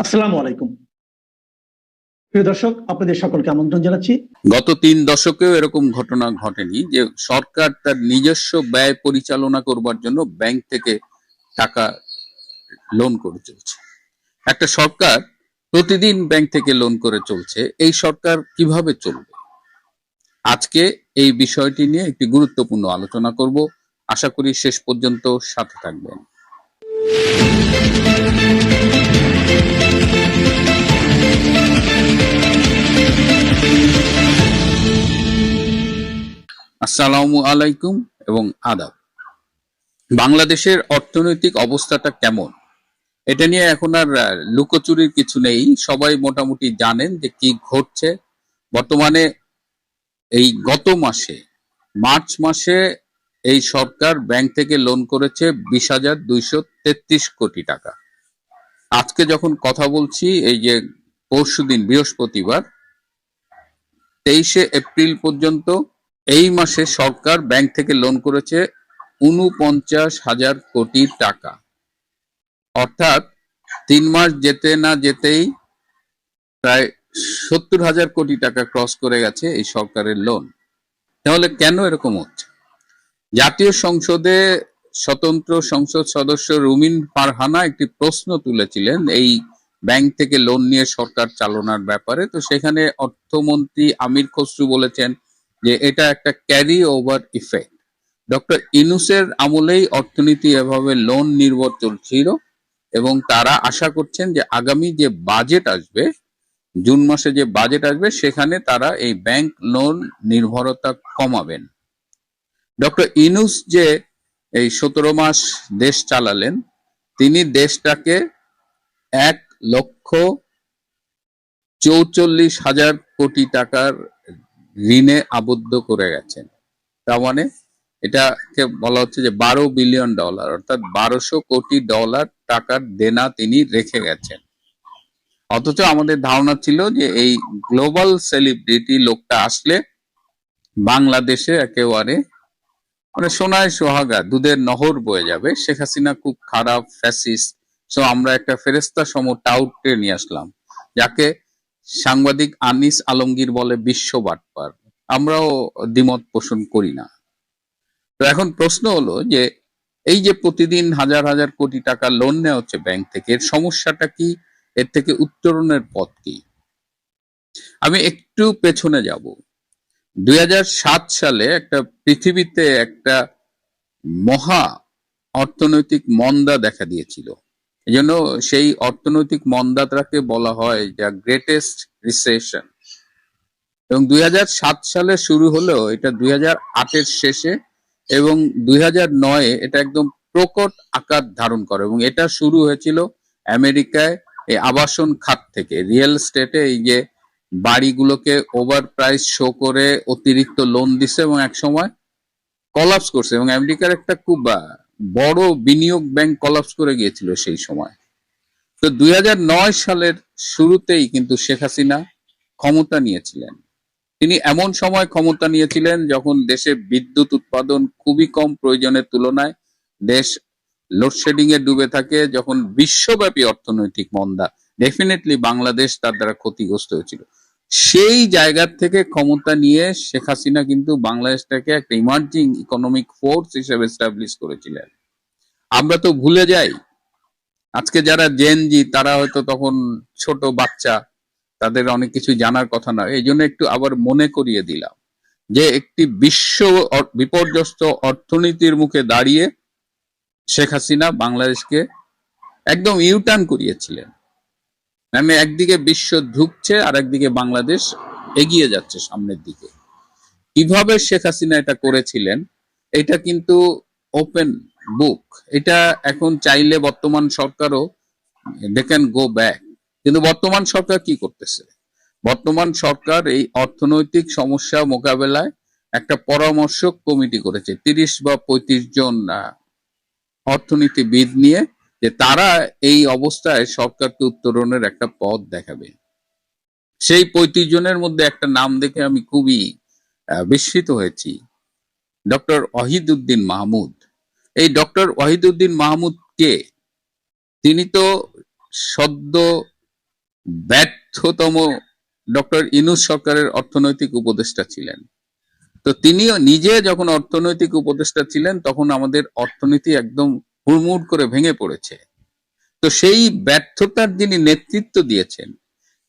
আসসালামু আলাইকুম। প্রিয় দর্শক, আপনাদের সকলকে আমন্ত্রণ জানাচ্ছি। গত 3 দশকেও এরকম ঘটনা ঘটেনি যে সরকার তার নিজস্ব ব্যয় পরিচালনা করবার জন্য ব্যাংক থেকে টাকা লোন করে চলছে। একটা সরকার প্রতিদিন ব্যাংক থেকে লোন করে চলছে, এই সরকার কিভাবে চলবে? আজকে এই বিষয়টি নিয়ে একটি গুরুত্বপূর্ণ আলোচনা করব। আশা করি শেষ পর্যন্ত সাথে থাকবেন। আসসালামু আলাইকুম এবং আদাব। বাংলাদেশের অর্থনৈতিক অবস্থাটা কেমন, এটা নিয়ে এখন আর লুকোচুরির কিছু নেই। সবাই মোটামুটি জানেন যে কি ঘটছে বর্তমানে। এই গত মাসে, মার্চ মাসে, এই সরকার ব্যাংক থেকে লোন করেছে 20,233 কোটি টাকা। আজকে যখন কথা বলছি, এই যে পরশুদিন বৃহস্পতিবার 23শে এপ্রিল পর্যন্ত এই মাসে সরকার ব্যাংক থেকে লোন করেছে 49,000 কোটি টাকা। অর্থাৎ 3 মাস যেতে না যেতেই প্রায় 70,000 কোটি টাকা ক্রস করে গেছে এই সরকারের লোন। তাহলে কেন এরকম হচ্ছে? জাতীয় সংসদে স্বতন্ত্র সংসদ সদস্য রুমিন ফারহানা একটি প্রশ্ন তুলেছিলেন এই ব্যাংক থেকে লোন নিয়ে সরকার চালানোর ব্যাপারে। তো সেখানে অর্থমন্ত্রী আমির খসরু বলেছেন যে এটা একটা ক্যারি ওভার ইফেক্ট। ডক্টর ইউনূসের আমলেই অর্থনীতি এভাবে লোন নির্ভর চলছিল এবং তারা আশা করছেন যে আগামী যে বাজেট আসবে, জুন মাসে যে বাজেট আসবে, সেখানে তারা এই ব্যাংক লোন নির্ভরতা কমাবেন। ডক্টর ইউনূস যে এই 17 মাস দেশ চালালেন, তিনি দেশটাকে 1,44,000 কোটি টাকার ঋণে আবদ্ধ করে গেছেন। তার মানে এটাকে বলা হচ্ছে যে $12 বিলিয়ন, অর্থাৎ $1200 কোটি টাকার দেনা তিনি রেখে গেছেন। অথচ আমাদের ধারণা ছিল যে এই গ্লোবাল সেলিব্রিটি লোকটা আসলে বাংলাদেশে একেবারে মানে সোনায় সোহাগা, দুধের নহর বয়ে যাবে। শেখ হাসিনা খুব খারাপ ফ্যাসিস্ট, সো আমরা একটা ফেরেস্তা সম টাউটকে নিয়ে আসলাম, যাকে সাংবাদিক আনিস আলমগীর বলে বিশ্ব বাটপার। আমরাও দ্বিমত পোষণ করি না। তো এখন প্রশ্ন হলো যে এই যে প্রতিদিন হাজার হাজার কোটি টাকা লোন নেওয়া হচ্ছে ব্যাংক থেকে, এর সমস্যাটা কি? এর থেকে উত্তরণের পথ কি? আমি একটু পেছনে যাব। 2007 সালে একটা পৃথিবীতে একটা মহা অর্থনৈতিক মন্দা দেখা দিয়েছিল। এজন্য সেই অর্থনৈতিক মন্দাটাকে বলা হয় যা গ্রেটেস্ট রিসেশন। এবং 2007 সালে শুরু হলেও এটা 2008-এর শেষে এবং 2009-এ এটা একদম প্রকট আকার ধারণ করে। এবং এটা শুরু হয়েছিল আমেরিকায় এই আবাসন খাত থেকে, রিয়েল স্টেটে এই যে বাড়িগুলোকে ওভার প্রাইস শো করে অতিরিক্ত লোন দিছে এবং এক সময় কলাপস করছে। এবং আমেরিকার একটা খুব বড় বিনিয়োগ ব্যাংক কলাপস করে গিয়েছিল সেই সময়। তো 2009 সালের শুরুতেই কিন্তু শেখ হাসিনা ক্ষমতা নিয়েছিলেন। তিনি এমন সময় ক্ষমতা নিয়েছিলেন যখন দেশে বিদ্যুৎ উৎপাদন খুবই কম, প্রয়োজনের তুলনায় দেশ লোডশেডিং এ ডুবে থাকে, যখন বিশ্বব্যাপী অর্থনৈতিক মন্দা, ডেফিনেটলি বাংলাদেশ তার দ্বারা ক্ষতিগ্রস্ত হয়েছিল। সেই জায়গা থেকে ক্ষমতা নিয়ে শেখ হাসিনা কিন্তু বাংলাদেশটাকে একটা ইমার্জিং ইকোনমিক ফোর্স হিসেবে এস্টাবলিশ করেছিলেন। আমরা তো ভুলে যাই, আজকে যারা জেনজি তারা হয়তো তখন ছোট বাচ্চা, তাদের অনেক কিছু জানার কথা নয়। এই জন্য একটু আবার মনে করিয়ে দিলাম যে একটি বিশ্ব বিপর্যস্ত অর্থনীতির মুখে দাঁড়িয়ে শেখ হাসিনা বাংলাদেশকে একদম ইউটার্ন করিয়েছিলেন। মানে একদিকে বিশ্ব ঢুকছে আর একদিকে বাংলাদেশ এগিয়ে যাচ্ছে সামনের দিকে। কিভাবে শেখ হাসিনা এটা করেছিলেন, এটা কিন্তু ওপেন বুক। এটা এখন চাইলে বর্তমান সরকারও দে ক্যান গো ব্যাক। কিন্তু বর্তমান সরকার কি করতেছে? বর্তমান সরকার এই অর্থনৈতিক সমস্যা মোকাবেলায় একটা পরামর্শক কমিটি করেছে 30 বা 35 জন অর্থনীতিবিদ নিয়ে, যে তারা এই অবস্থায় সরকারকে উত্তরণের একটা পথ দেখাবে। সেই 35 জনের মধ্যে একটা নাম দেখে আমি খুবই বিস্মিত হয়েছি, ডক্টর ওয়াহিদুদ্দিন মাহমুদ। এই ডক্টর ওয়াহিদুদ্দিন মাহমুদ কে? তিনি তো সদ্য ব্যর্থতম ডক্টর ইউনূস সরকারের অর্থনৈতিক উপদেষ্টা ছিলেন। তো তিনিও নিজে যখন অর্থনৈতিক উপদেষ্টা ছিলেন তখন আমাদের অর্থনীতি একদম হুড়মুড় করে ভেঙে পড়েছে। তো সেই ব্যর্থতার যিনি নেতৃত্ব দিয়েছেন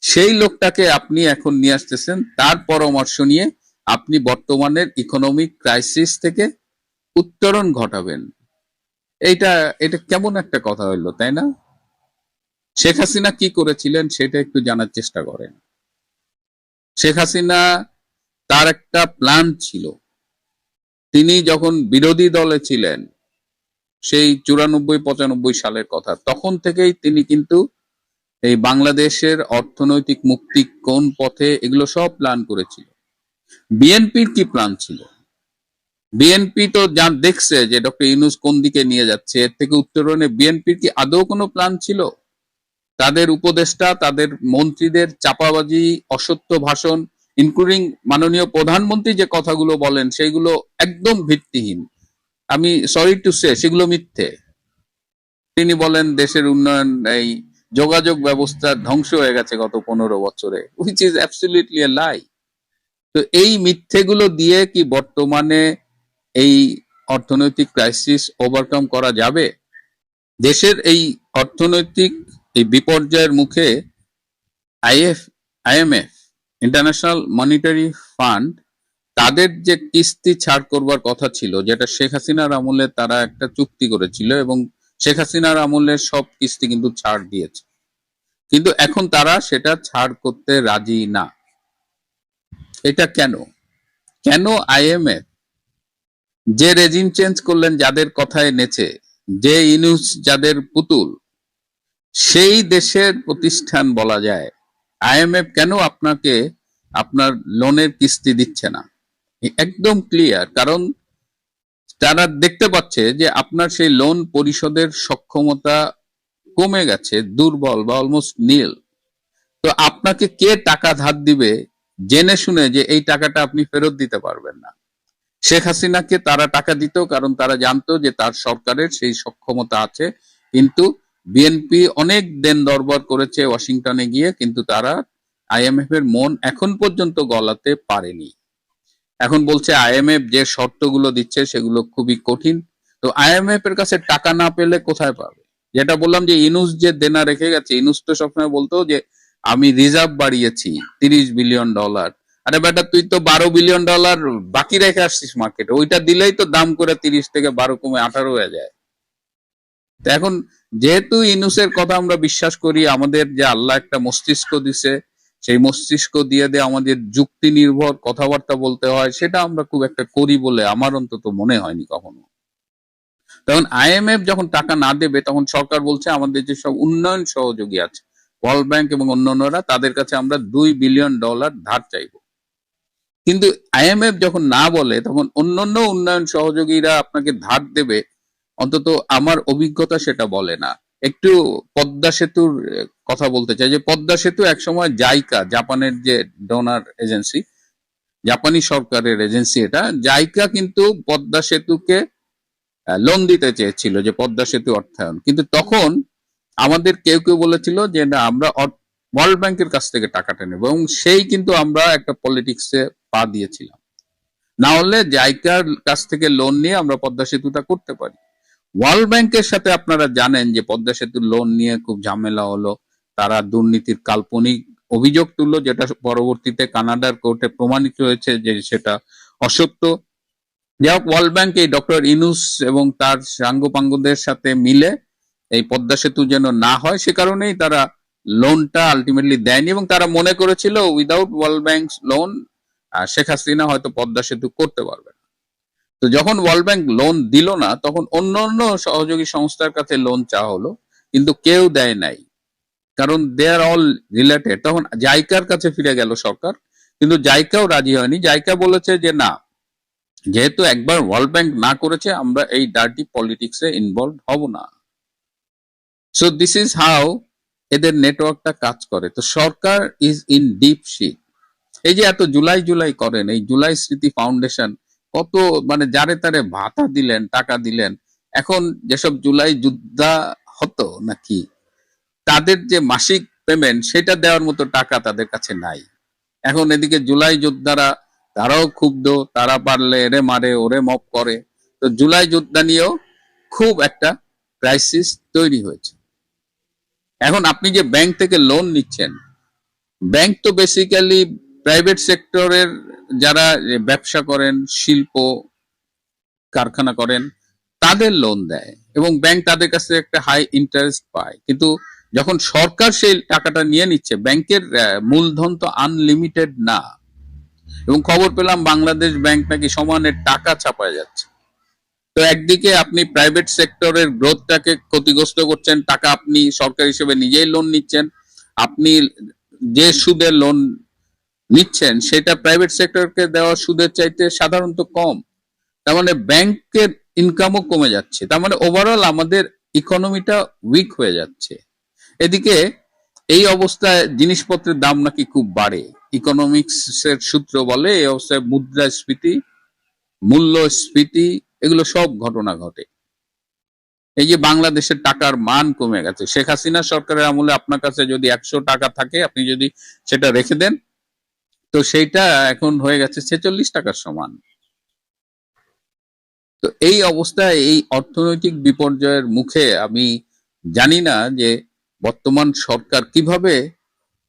সেই লোকটাকে আপনি এখন নিয়ে আসতেছেন, তার পরামর্শ নিয়ে আপনি বর্তমানের ইকোনমিক ক্রাইসিস থেকে উত্তরণ ঘটাবেন। এইটা এটা কেমন একটা কথা হইলো, তাই না? শেখ হাসিনা কি করেছিলেন সেটা একটু জানার চেষ্টা করেন। শেখ হাসিনা, তার একটা প্ল্যান ছিল। তিনি যখন বিরোধী দলে ছিলেন, সেই 94-95 সালের কথা, তখন থেকেই তিনি কিন্তু এই বাংলাদেশের অর্থনৈতিক মুক্তি কোন পথে, এগুলো সব প্ল্যান করেছিল। বিএনপির কি প্ল্যান ছিল? বিএনপি তো যা দেখছে যে ডক্টর ইউনূস কোন দিকে নিয়ে যাচ্ছে, এর থেকে উত্তরণে বিএনপির কি আদৌ কোনো প্ল্যান ছিল? তাদের উপদেষ্টা, তাদের মন্ত্রীদের চাপাবাজি, অসত্য ভাষণ, ইনক্লুডিং মাননীয় প্রধানমন্ত্রী যে কথাগুলো বলেন সেগুলো একদম ভিত্তিহীন। আমি সরি টু সে, সেগুলো মিথ্যে। তিনি বলেন দেশের উন্নয়ন, এই যোগাযোগ ব্যবস্থা ধ্বংস হয়ে গেছে গত 15 বছরে, হুইচ ইজ অ্যাবসলিউটলি এ লাই। তো এই মিথ্যেগুলো দিয়ে কি বর্তমানে এই অর্থনৈতিক ক্রাইসিস ওভারকাম করা যাবে? দেশের এই অর্থনৈতিক এই বিপর্যয়ের মুখে আইএমএফ, ইন্টারন্যাশনাল মনিটারি ফান্ড, তাদের যে কিস্তি ছাড় করবার কথা ছিল, যেটা শেখ হাসিনার আমলে তারা একটা চুক্তি করেছিল, এবং শেখ হাসিনার আমলে সব কিস্তি কিন্তু ছাড় দিয়েছে, কিন্তু এখন তারা সেটা ছাড় করতে রাজি না। এটা কেন? কেন আইএমএফ, যে রেজিম চেঞ্জ করলেন যাদের কথায় নেচে, যে ইউনূস যাদের পুতুল, সেই দেশের প্রতিষ্ঠান বলা যায়, আইএমএফ কেন আপনাকে আপনার লোনের কিস্তি দিচ্ছে না? একদম ক্লিয়ার, কারণ তারা দেখতে পাচ্ছে যে আপনার সেই লোন পরিশোধের সক্ষমতা কমে গেছে, দুর্বল বা অলমোস্ট নীল। তো আপনাকে কে টাকা ধার দিবে জেনে শুনে যে এই টাকাটা আপনি ফেরত দিতে পারবেন না? শেখ হাসিনাকে তারা টাকা দিত কারণ তারা জানতো যে তার সরকারের সেই সক্ষমতা আছে, কিন্তু বিএনপি অনেক দেন দরবার করেছে ওয়াশিংটনে গিয়ে, কিন্তু তারা আইএমএফ এর মন এখন পর্যন্ত গলাতে পারেনি। এখন বলছে আইএমএফ যে শর্তগুলো দিচ্ছে সেগুলো খুবই কঠিন। তো আইএমএফ এর কাছে টাকা না পেলে কোথায় পাবে? যেটা বললাম যে ইউনূস যে দেনা রেখে গেছে, ইউনূস তো সবসময় বলতো যে আমি রিজার্ভ বাড়িয়েছি $30 বিলিয়ন। আরে বেটা, তুই তো $12 বিলিয়ন বাকি রেখে আসছিস মার্কেটে, ওইটা দিলেই তো দাম করে 30 থেকে 12 কমে 18 হয়ে যায়। তো এখন যেহেতু ইউনূসের কথা আমরা বিশ্বাস করি, আমাদের যে আল্লাহ একটা মস্তিষ্ক দিছে, সেই মস্তিষ্ক দিয়ে আমাদের যুক্তি নির্ভর কথাবার্তা বলতে হয়, সেটা আমরা খুব একটা করি বলে আমার অন্তত মনে হয়নি কখনো। তখন আইএমএফ যখন টাকা না দেবে, তখন সরকার বলছে আমাদের যেসব উন্নয়ন সহযোগী আছে, ওয়ার্ল্ড ব্যাংক এবং অন্যান্যরা, তাদের কাছে আমরা $2 বিলিয়ন ধার চাইবো। কিন্তু আইএমএফ যখন না বলে, তখন অন্যান্য উন্নয়ন সহযোগীরা আপনাকে ধার দেবে, অন্তত আমার অভিজ্ঞতা সেটা বলে না। একটু পদ্মা সেতুর কথা বলতে চাই, যে পদ্মা সেতু একসময় জাইকা, জাপানের যে ডোনার এজেন্সি, জাপানি সরকারের এজেন্সি, এটা জাইকা কিন্তু পদ্মা সেতুকে লোন দিতে চেয়েছিল, যে পদ্মা সেতু অর্থায়ন, কিন্তু তখন আমাদের কেউ কেউ বলেছিল যে না, আমরা ওয়ার্ল্ড ব্যাংকের কাছ থেকে টাকাটা নেব, এবং সেই কিন্তু আমরা একটা পলিটিক্সে পা দিয়েছিলাম। না হলে জাইকার কাছ থেকে লোন নিয়ে আমরা পদ্মা সেতুটা করতে পারি। ওয়ার্ল্ড ব্যাংকের সাথে আপনারা জানেন যে পদ্মা সেতুর লোন নিয়ে খুব ঝামেলা হলো, তারা দুর্নীতির কাল্পনিক অভিযোগ তুললো, যেটা পরবর্তীতে কানাডার কোর্টে প্রমাণিত হয়েছে যে সেটা অসত্য। যাই হোক, ওয়ার্ল্ড ব্যাংক এই ডক্টর ইউনূস এবং তার সাঙ্গপাঙ্গদের সাথে মিলে এই পদ্মা সেতু যেন না হয়, সে কারণেই তারা লোনটা আলটিমেটলি দেয়নি, এবং তারা মনে করেছিল without world bank loan Sheikh Hasina হয়তো পদ্মা সেতু করতে পারবে না। তো যখন ওয়ার্ল্ড ব্যাংক লোন দিল না, তখন অন্য অন্য সহযোগী সংস্থার কাছে লোন চাওয়া হলো, কিন্তু কেউ দেয় নাই, কারণ দে আর অল রিলেটেড। তখন জাইকার কাছে ফিরে গেল সরকার, কিন্তু জাইকাও রাজি হয়নি। জাইকা বলেছে যে না, যেহেতু একবার ওয়ার্ল্ড ব্যাংক না করেছে, আমরা এই ডার্টি পলিটিক্সে ইনভলভ হব না। সো দিস ইজ হাউ এদের নেটওয়ার্কটা কাজ করে। তো সরকার ইজ ইন ডিপ শিট। এই যে এত জুলাই জুলাই করেন, এই জুলাই স্মৃতি ফাউন্ডেশন কত মানে যারে তারে ভাতা দিলেন, টাকা দিলেন, এখন যেসব জুলাই যোদ্ধা হতো নাকি, তাদের যে মাসিক পেমেন্ট সেটা দেওয়ার মতো টাকা তাদের কাছে নাই। এখন এদিকে জুলাই যোদ্ধারা তারাও ক্ষুব্ধ, তারা পারলে এরে মারে ওরে মপ করে। তো জুলাই যোদ্ধা নিয়েও খুব একটা ক্রাইসিস তৈরি হয়েছে। এখন আপনি যে ব্যাংক থেকে লোন নিচ্ছেন, ব্যাংক তো বেসিক্যালি প্রাইভেট সেক্টরের যারা ব্যবসা করেন, শিল্প কারখানা করেন, তাদের লোন দেয় এবং ব্যাংক তাদের কাছে একটা হাই ইন্টারেস্ট পায়। কিন্তু যখন সরকার সেই টাকাটা নিয়ে নিচ্ছে, ব্যাংকের মূলধন তো আনলিমিটেড না। এবং খবর পেলাম বাংলাদেশ ব্যাংক নাকি সমানের টাকা ছাপায় যাচ্ছে। তো একদিকে আপনি প্রাইভেট সেক্টরের গ্রোথটাকে ক্ষতিগ্রস্ত করছেন, টাকা আপনি সরকার হিসেবে নিজেই লোন নিচ্ছেন, আপনি যে সুদের লোন নিচ্ছেন সেটা প্রাইভেট সেক্টরকে দেওয়া সুদের চাইতে সাধারণত কম। তার মানে ব্যাংকের ইনকামও কমে যাচ্ছে, তার মানে ওভারঅল আমাদের ইকোনমিটা উইক হয়ে যাচ্ছে। এদিকে এই অবস্থায় জিনিসপত্রের দাম নাকি খুব বাড়ে। ইকোনমিক্স এর সূত্র বলে এই অবস্থায় মুদ্রাস্ফীতি, মূল্যস্ফীতি এগুলো সব ঘটনা ঘটে। এই যে বাংলাদেশের টাকার মান কমে গেছে, শেখ হাসিনা সরকারের আমলে আপনার কাছে যদি 100 টাকা থাকে, আপনি যদি সেটা রেখে দেন, তো সেইটা এখন হয়ে গেছে 46 টাকার সমান। তো এই অবস্থায় এই অর্থনৈতিক বিপর্যয়ের মুখে আমি জানি না যে বর্তমান সরকার কিভাবে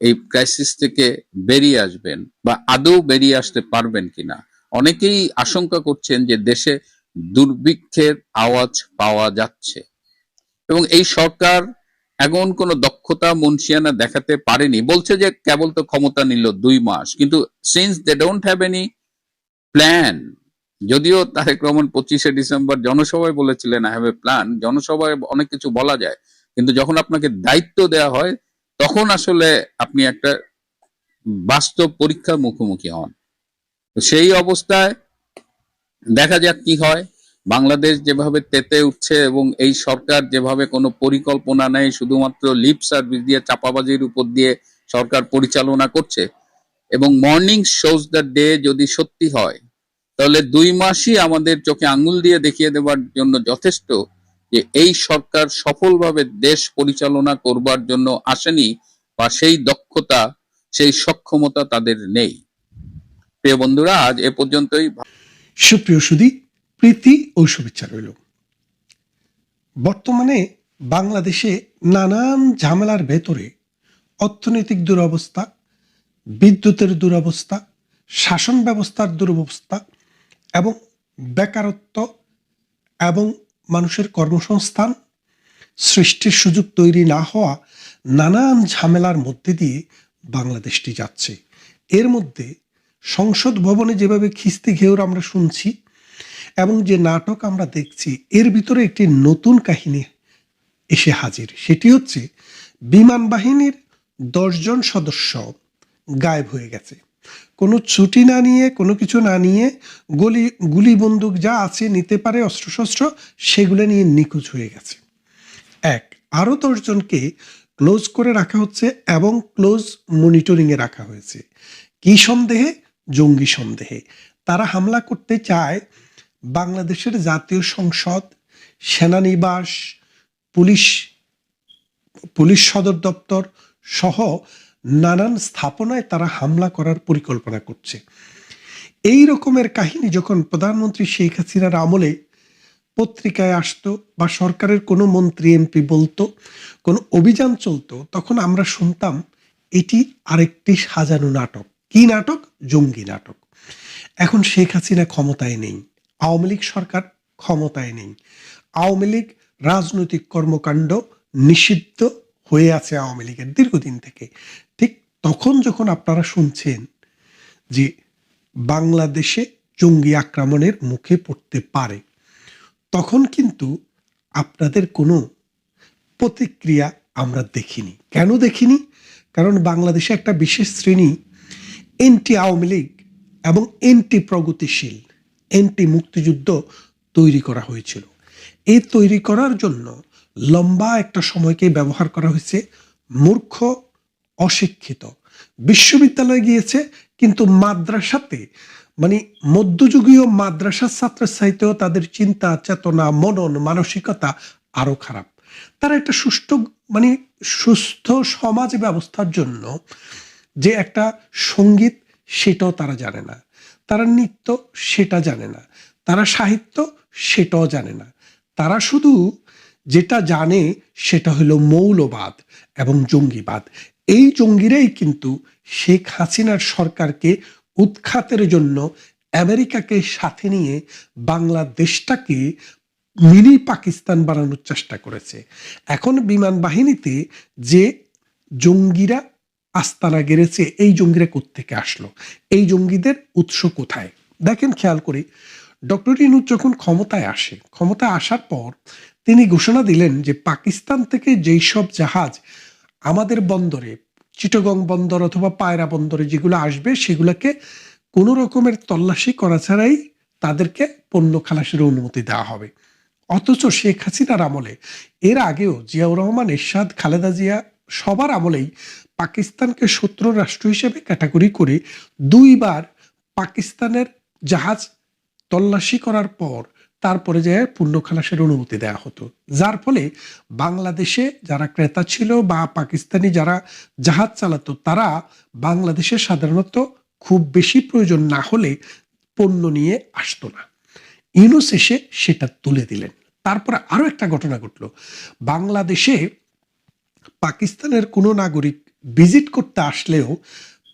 এই ক্রাইসিস থেকে বেরিয়ে আসবেন বা আদৌ বেরিয়ে আসতে পারবেন কিনা। অনেকেই আশঙ্কা করছেন যে দেশে দুর্ভিক্ষের আওয়াজ পাওয়া যাচ্ছে এবং এই সরকার এখন কোনো দক্ষতা মুনশিয়ানা দেখাতে পারেনি। বলছে যে কেবল তো ক্ষমতা নিল 2 মাস, কিন্তু since they don't have any plan. যদিও তারেক রহমান 25শে ডিসেম্বর জনসভায় বলেছিলেন আই হ্যাভ এ প্ল্যান, জনসভায় অনেক কিছু বলা যায়, কিন্তু যখন আপনাকে দায়িত্ব দেওয়া হয় তখন আসলে আপনি একটা বাস্তব পরীক্ষার মুখোমুখি হন। তো সেই অবস্থায় দেখা যাক কি হয়। বাংলাদেশ যেভাবে তেতে উঠছে এবং এই সরকার যেভাবে কোনো পরিকল্পনা নেই, শুধুমাত্র লিপ সার্ভিস দিয়ে চাপাবাজির উপর দিয়ে সরকার পরিচালনা করছে, এবং মর্নিং শোজ দ্য ডে যদি সত্যি হয় তাহলে 2 মাসই আমাদের চোখে আঙ্গুল দিয়ে দেখিয়ে দেওয়ার জন্য যথেষ্ট যে এই সরকার সফলভাবে দেশ পরিচালনা করবার জন্য আসেনি বা সেই দক্ষতা, সেই সক্ষমতা তাদের নেই। প্রিয় বন্ধুরা, আজ এ পর্যন্তই। সুপ্রিয় সুধী, প্রীতি ও শুভেচ্ছা রইল। বর্তমানে বাংলাদেশে নানান ঝামেলার ভেতরে অর্থনৈতিক দুরবস্থা, বিদ্যুতের দুরবস্থা, শাসন ব্যবস্থার দুরবস্থা এবং বেকারত্ব এবং মানুষের কর্মসংস্থান সৃষ্টির সুযোগ তৈরি না হওয়া নানান ঝামেলার মধ্যে দিয়ে বাংলাদেশটি যাচ্ছে। এর মধ্যে সংসদ ভবনে যেভাবে খিস্তি ঘেউর আমরা শুনছি এবং যে নাটক আমরা দেখছি, এর ভিতরে একটি নতুন কাহিনী এসে হাজির। সেটি হচ্ছে বিমান বাহিনীর 10 জন সদস্য গায়েব হয়ে গেছে। কোনো ছুটি না নিয়ে, কোনো কিছু না নিয়ে, গুলি বন্দুক যা আছে নিতে পারে, অস্ত্রশস্ত্র, সেগুলো নিয়ে নিখোঁজ হয়ে গেছে। আরও 10 জনকে ক্লোজ করে রাখা হচ্ছে এবং ক্লোজ মনিটরিংয়ে রাখা হয়েছে। কি সন্দেহে? জঙ্গি সন্দেহে। তারা হামলা করতে চায় বাংলাদেশের জাতীয় সংসদ, সেনানিবাস, পুলিশ সদর দপ্তর সহ নানান স্থাপনায় তারা হামলা করার পরিকল্পনা করছে। এই রকমের কাহিনী যখন প্রধানমন্ত্রী শেখ হাসিনার আমলে পত্রিকায় আসতো বা সরকারের কোনো মন্ত্রী এমপি বলতো, কোনো অভিযান চলতো, তখন আমরা শুনতাম এটি আরেকটি সাজানো নাটক। কি নাটক? জঙ্গি নাটক। এখন শেখ হাসিনা ক্ষমতায় নেই, আওয়ামী লীগ সরকার ক্ষমতায় নেই, আওয়ামী লীগ রাজনৈতিক কর্মকাণ্ড নিষিদ্ধ হয়ে আছে আওয়ামী লীগের দীর্ঘদিন থেকে। ঠিক তখন যখন আপনারা শুনছেন যে বাংলাদেশে জঙ্গি আক্রমণের মুখে পড়তে পারে, তখন কিন্তু আপনাদের কোনো প্রতিক্রিয়া আমরা দেখিনি। কেন দেখিনি? কারণ বাংলাদেশে একটা বিশেষ শ্রেণী এন্টি আওয়ামী লীগ এবং এন্টি প্রগতিশীল, এন্টি মুক্তিযুদ্ধ তৈরি করা হয়েছিল। এই তৈরি করার জন্য লম্বা একটা সময়কে ব্যবহার করা হয়েছে। মূর্খ, অশিক্ষিত, বিশ্ববিদ্যালয়ে গিয়েছে কিন্তু মাদ্রাসাতে, মানে মধ্যযুগীয় মাদ্রাসার ছাত্রের চাইতেও তাদের চিন্তা, চেতনা, মনন, মানসিকতা আরো খারাপ। তারা একটা সুষ্ঠু মানে সুস্থ সমাজ ব্যবস্থার জন্য যে একটা সঙ্গীত, সেটাও তারা জানে না, তারা নৃত্য সেটা জানে না, তারা সাহিত্য সেটাও জানে না। তারা শুধু যেটা জানে সেটা হলো মৌলবাদ এবং জঙ্গিবাদ। এই জঙ্গিরাই কিন্তু শেখ হাসিনার সরকারকে উৎখাতের জন্য আমেরিকাকে সাথে নিয়ে বাংলাদেশটাকে মিনি পাকিস্তান বানানোর চেষ্টা করেছে। এখন বিমান বাহিনীতে যে জঙ্গিরা আস্তানা গেড়েছে, এই জঙ্গিরা কোত্থেকে আসলো, এই জঙ্গিদের উৎস কোথায়? দেখেন, খেয়াল করি, ডক্টর ইউনূস যখন ক্ষমতায় আসার পর তিনি ঘোষণা দিলেন যে পাকিস্তান থেকে যেই সব জাহাজ আমাদের বন্দরে, চিটাগং বন্দর অথবা পায়রা বন্দরে যেগুলো আসবে, সেগুলোকে কোনো রকমের তল্লাশি করা ছাড়াই তাদেরকে পণ্য খালাসের অনুমতি দেওয়া হবে। অথচ শেখ হাসিনার আমলে, এর আগেও জিয়াউর রহমান, এরশাদ, খালেদা জিয়া সবার আমলেই পাকিস্তানকে শত্রু রাষ্ট্র হিসেবে ক্যাটাগরি করে দুইবার পাকিস্তানের জাহাজ তল্লাশি করার পর তারপরে যে পণ্য খালাসের অনুমতি দেওয়া হতো, যার ফলে বাংলাদেশে যারা ক্রেতা ছিল বা পাকিস্তানি যারা জাহাজ চালাতো, তারা বাংলাদেশে সাধারণত খুব বেশি প্রয়োজন না হলে পণ্য নিয়ে আসতো না। ইউনূস এসে সেটা তুলে দিলেন। তারপরে আরো একটা ঘটনা ঘটলো, বাংলাদেশে পাকিস্তানের কোনো নাগরিক ভিজিট করতে আসলেও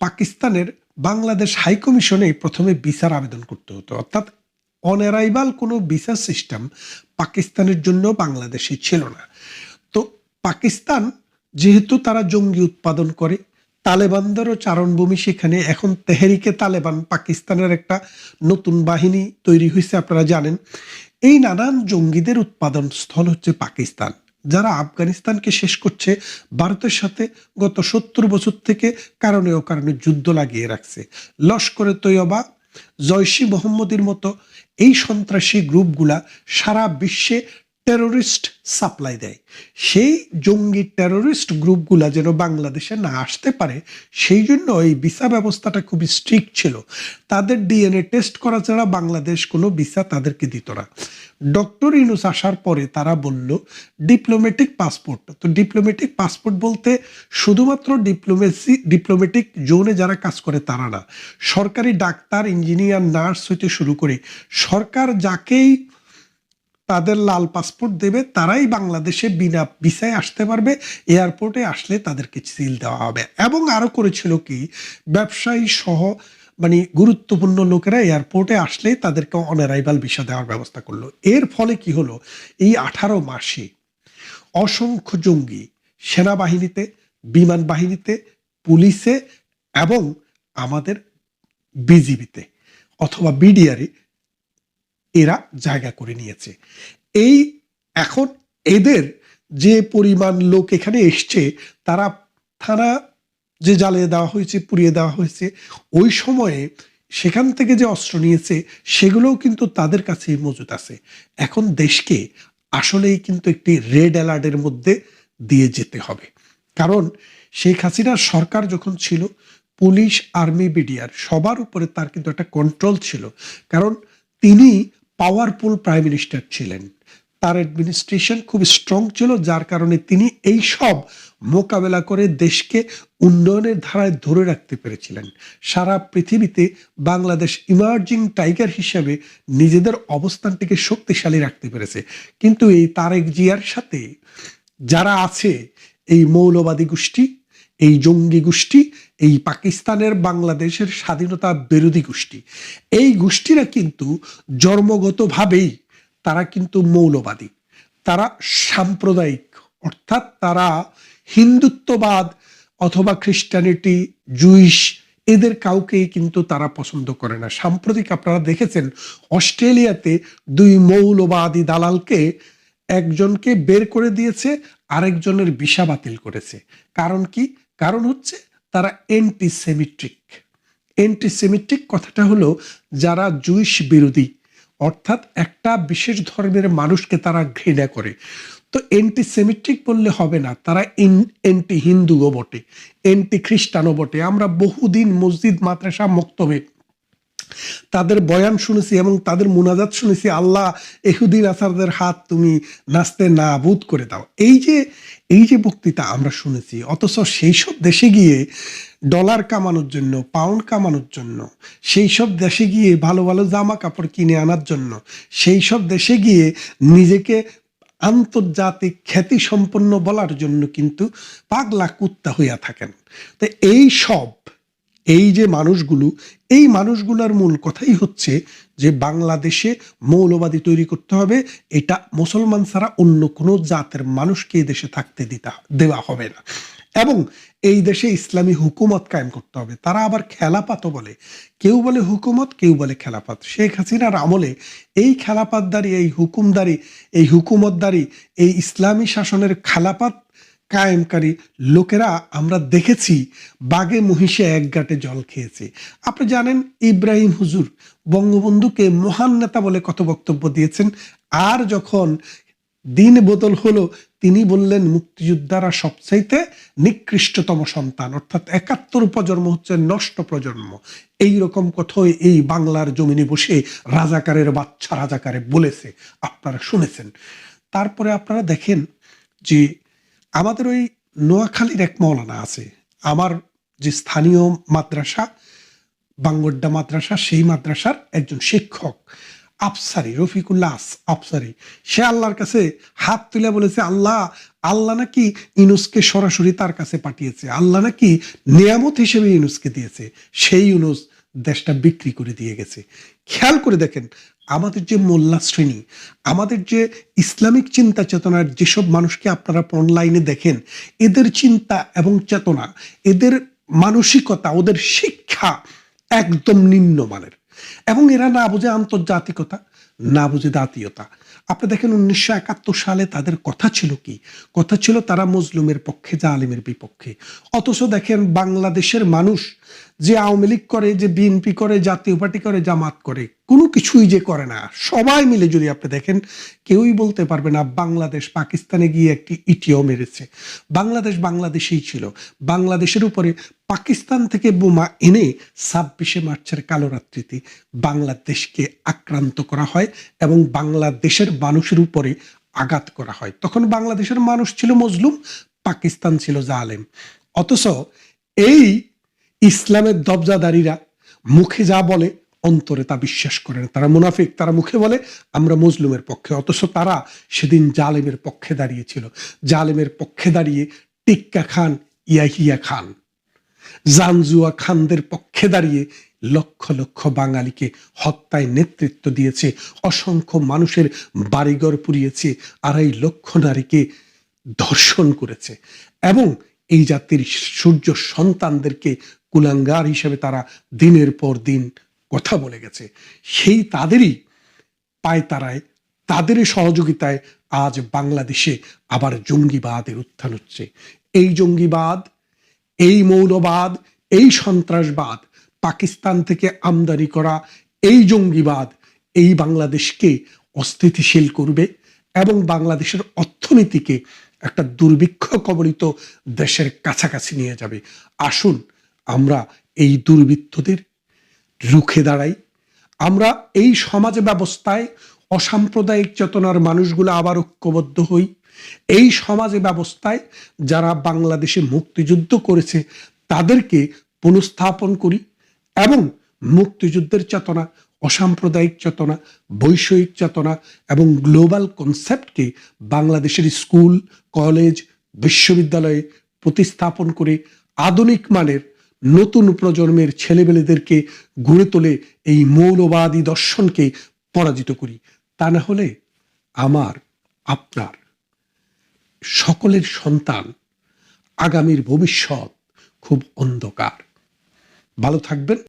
পাকিস্তানের বাংলাদেশ হাই কমিশনে প্রথমে ভিসার আবেদন করতে হতো। অর্থাৎ অন অ্যারাইভাল কোনো ভিসা সিস্টেম পাকিস্তানের জন্য বাংলাদেশে ছিল না। তো পাকিস্তান যেহেতু তারা জঙ্গি উৎপাদন করে, তালেবানদেরও চারণভূমি সেখানে, এখন তেহরিকে তালেবান পাকিস্তানের একটা নতুন বাহিনী তৈরি হয়েছে, আপনারা জানেন। এই নানান জঙ্গিদের উৎপাদন স্থল হচ্ছে পাকিস্তান, যারা আফগানিস্তানকে শেষ করছে, ভারতের সাথে গত 70 বছর থেকে কারণে অকারণে যুদ্ধ লাগিয়ে রাখছে। লস্করে তৈয়বা, জয়শি মোহাম্মদের মতো এই সন্ত্রাসী গ্রুপগুলা সারা বিশ্বে টেরোরিস্ট সাপ্লাই দেয়। সেই জঙ্গি টেরোরিস্ট গ্রুপগুলা যেন বাংলাদেশে না আসতে পারে, সেই জন্য এই ভিসা ব্যবস্থাটা খুবই স্ট্রিক্ট ছিল। তাদের ডিএনএ টেস্ট করা ছাড়া বাংলাদেশ কোনো ভিসা তাদেরকে দিত না। ডক্টর ইউনূস আসার পরে তারা বলল ডিপ্লোম্যাটিক পাসপোর্ট। তো ডিপ্লোম্যাটিক পাসপোর্ট বলতে শুধুমাত্র ডিপ্লোম্যাটিক জোনে যারা কাজ করে তারা না, সরকারি ডাক্তার, ইঞ্জিনিয়ার, নার্স হইতে শুরু করে সরকার যাকেই তাদের লাল পাসপোর্ট দেবে তারাই বাংলাদেশে বিনা ভিসায় আসতে পারবে। এয়ারপোর্টে আসলে তাদেরকে সিল দেওয়া হবে। এবং আরো করেছিল কি, ব্যবসায়ী সহ মানে গুরুত্বপূর্ণ লোকেরা এয়ারপোর্টে আসলে তাদেরকে অন অ্যারাইভাল ভিসা দেওয়ার ব্যবস্থা করলো। এর ফলে কি হলো, এই 18 মাসে অসংখ্য জঙ্গি সেনাবাহিনীতে, বিমান বাহিনীতে, পুলিশে এবং আমাদের বিজিবিতে অথবা বিডিআরে এরা জায়গা করে নিয়েছে। এই এখন এদের যে পরিমাণ লোক এখানে এসছে, তারা থানা যে জ্বালিয়ে দেওয়া হয়েছে, পুড়িয়ে দেওয়া হয়েছে, ওই সময়ে সেখান থেকে যে অস্ত্র নিয়েছে সেগুলোও কিন্তু তাদের কাছেই মজুদ আছে। এখন দেশকে আসলেই কিন্তু একটি রেড অ্যালার্টের মধ্যে দিয়ে যেতে হবে। কারণ শেখ হাসিনার সরকার যখন ছিল, পুলিশ, আর্মি, বিডিআর সবার উপরে তার কিন্তু একটা কন্ট্রোল ছিল। কারণ তিনি পাওয়ারফুল প্রাইম মিনিস্টার ছিলেন, তার অ্যাডমিনিস্ট্রেশন খুব স্ট্রং ছিল, যার কারণে তিনি এই সব মোকাবেলা করে দেশকে উন্নয়নের ধারায় ধরে রাখতে পেরেছিলেন। সারা পৃথিবীতে বাংলাদেশ ইমার্জিং টাইগার হিসেবে নিজেদের অবস্থানটিকে শক্তিশালী রাখতে পেরেছে। কিন্তু এই তারেক জিয়ার সাথে যারা আছে, এই মৌলবাদী গোষ্ঠী, এই জঙ্গি গোষ্ঠী, এই পাকিস্তানের বাংলাদেশের স্বাধীনতা বিরোধী গোষ্ঠী, এই গোষ্ঠীরা কিন্তু জন্মগতভাবেই তারা কিন্তু মৌলবাদী, তারা সাম্প্রদায়িক, অর্থাৎ তারা হিন্দুত্ববাদ অথবা খ্রিস্টানিটি, জুইশ, এদের কাউকেই কিন্তু তারা পছন্দ করে না। সাম্প্রতিক আপনারা দেখেছেন অস্ট্রেলিয়াতে 2 মৌলবাদী দালালকে একজনকে বের করে দিয়েছে, আরেকজনের ভিসা বাতিল করেছে। কারণ কি? কারণ হচ্ছে তারা অ্যান্টিসেমিটিক কথাটা হলো যারা জুইশ বিরোধী, অর্থাৎ একটা বিশেষ ধর্মের মানুষকে তারা ঘৃণা করে। তো অ্যান্টিসেমিটিক বললে হবে না, তারা অ্যান্টি হিন্দুও বটে, অ্যান্টি খ্রিস্টানও বটে। আমরা বহুদিন মসজিদ, মাদ্রাসা, মক্তবে তাদের বয়ান শুনেছি এবং তাদের মুনাজাত শুনেছি, আল্লাহ এহুদি নাসারদের হাত তুমি নাস্তে নাবুদ করে দাও। এই যে বক্তৃতা আমরা শুনেছি, অথচ সেই সব দেশে গিয়ে ডলার কামানোর জন্য, পাউন্ড কামানোর জন্য, সেই সব দেশে গিয়ে ভালো ভালো জামা কাপড় কিনে আনার জন্য, সেই সব দেশে গিয়ে নিজেকে আন্তর্জাতিক খ্যাতি সম্পন্ন বলার জন্য কিন্তু পাগলা কুত্তা হইয়া থাকেন। তো এই যে মানুষগুলো, এই মানুষগুলোর মূল কথাই হচ্ছে যে বাংলাদেশে মৌলবাদী তৈরি করতে হবে, এটা মুসলমান ছাড়া অন্য কোনো জাতের মানুষকে এই দেশে থাকতে দেওয়া হবে না, এবং এই দেশে ইসলামী হুকুমত কায়েম করতে হবে। তারা আবার খেলাপাতও বলে, কেউ বলে হুকুমত, কেউ বলে খেলাপাত। শেখ হাসিনার আমলে এই খেলাপাতদারি, এই হুকুমদারি, এই হুকুমতদারি, এই ইসলামী শাসনের খেলাপাত কায়েমকারী লোকেরা আমরা দেখেছি বাগে মহিষে এক গাঁটে জল খেয়েছে। আপনি জানেন ইব্রাহিম হুজুর বঙ্গবন্ধুকে মহান নেতা বলে কত বক্তব্য দিয়েছেন, আর যখন দিন বদল হলো তিনি বললেন মুক্তিযোদ্ধারা সবচাইতে নিকৃষ্টতম সন্তান, অর্থাৎ 71 প্রজন্ম হচ্ছে নষ্ট প্রজন্ম। এইরকম কথাই এই বাংলার জমিনে বসে রাজাকারের বাচ্চা রাজাকারে বলেছে, আপনারা শুনেছেন। তারপরে আপনারা দেখেন যে আমাদের ওই নোয়াখালীর এক মৌলানা আছে, আমার যে স্থানীয় মাদ্রাসা বাঙ্গড্ডা মাদ্রাসা, সেই মাদ্রাসার একজন শিক্ষক আফসারি, রফিকুল্লাহ আফসারি, সে আল্লাহর কাছে হাত তুলে বলেছে, আল্লাহ নাকি ইউনুসকে সরাসরি তার কাছে পাঠিয়েছে, আল্লাহ নাকি নিয়ামত হিসেবে ইউনুসকে দিয়েছে, সেই ইউনুস দেশটা বিক্রি করে দিয়ে গেছে। খেয়াল করে দেখেন আমাদের যে মোল্লা শ্রেণী, আমাদের যে ইসলামিক চিন্তা চেতনার যেসব মানুষকে আপনারা অনলাইনে দেখেন, এদের চিন্তা এবং চেতনা, এদের মানসিকতা, ওদের শিক্ষা একদম নিম্নমানের, এবং এরা না বুঝে আন্তর্জাতিকতা, না বুঝে জাতীয়তা। আপনি দেখেন 1971 সালে তাদের কথা ছিল কি? কথা ছিল তারা মজলুমের পক্ষে, জালিমের বিপক্ষে। অথচ দেখেন বাংলাদেশের মানুষ যে আওয়ামী লীগ করে, যে বিএনপি করে, জাতীয় পার্টি করে, জামাত করে, কোনো কিছুই যে করে না, সবাই মিলে যদি আপনি দেখেন, কেউই বলতে পারবে না বাংলাদেশ পাকিস্তানে গিয়ে একটি ইটিও মেরেছে। বাংলাদেশেই ছিল। বাংলাদেশের উপরে পাকিস্তান থেকে বোমা এনে 26শে মার্চের কালো রাত্রিতে বাংলাদেশকে আক্রান্ত করা হয় এবং বাংলাদেশের মানুষের উপরে আঘাত করা হয়। তখন বাংলাদেশের মানুষ ছিল মজলুম, পাকিস্তান ছিল জালেম। অথচ এই ইসলামের দবজাদারীরা মুখে যা বলে অন্তরে তা বিশ্বাস করে না। তারা মুনাফিক, তারা মুখে বলে আমরা মজলুমের পক্ষে, অথচ তারা সেদিন জালেমের পক্ষে দাঁড়িয়েছিল। জালেমের পক্ষে দাঁড়িয়ে টিক্কা খান, ইয়াহিয়া খান, জানজুয়া খানদের পক্ষে দাঁড়িয়ে লক্ষ লক্ষ বাঙালিকে হত্যায় নেতৃত্ব দিয়েছে, অসংখ্য মানুষের বাড়িঘর পুড়িয়েছে, 2.5 লক্ষ নারীকে ধর্ষণ করেছে, এবং এই জাতির সূর্য সন্তানদেরকে কুলাঙ্গার হিসেবে তারা দিনের পর দিন কথা বলে গেছে। সেই তাদেরই পায়তারায়, তাদেরই সহযোগিতায় আজ বাংলাদেশে আবার জঙ্গিবাদের উত্থান হচ্ছে। এই জঙ্গিবাদ, এই মৌলবাদ, এই সন্ত্রাসবাদ, পাকিস্তান থেকে আমদানি করা এই জঙ্গিবাদ এই বাংলাদেশকে অস্থিতিশীল করবে এবং বাংলাদেশের অর্থনীতিকে একটা দুর্ভিক্ষ কবলিত দেশের কাছাকাছি নিয়ে যাবে। আসুন আমরা এই দুর্বৃত্তদের রুখে দাঁড়াই। আমরা এই সমাজ ব্যবস্থায় অসাম্প্রদায়িক চেতনার মানুষগুলো আবার ঐক্যবদ্ধ হই। এই সমাজ ব্যবস্থায় যারা বাংলাদেশে মুক্তিযুদ্ধ করেছে তাদেরকে পুনঃস্থাপন করি এবং মুক্তিযুদ্ধের চেতনা, অসাম্প্রদায়িক চেতনা, বৈষয়িক চেতনা এবং গ্লোবাল কনসেপ্টকে বাংলাদেশের স্কুল, কলেজ, বিশ্ববিদ্যালয়ে প্রতিস্থাপন করে আধুনিক মানের নতুন প্রজন্মের ছেলেমেয়েদেরকে গড়ে তোলে এই মৌলবাদী দর্শনকে পরাজিত করি। তা না হলে আমার, আপনার, সকলের সন্তান, আগামীর ভবিষ্যৎ খুব অন্ধকার। ভালো থাকবেন।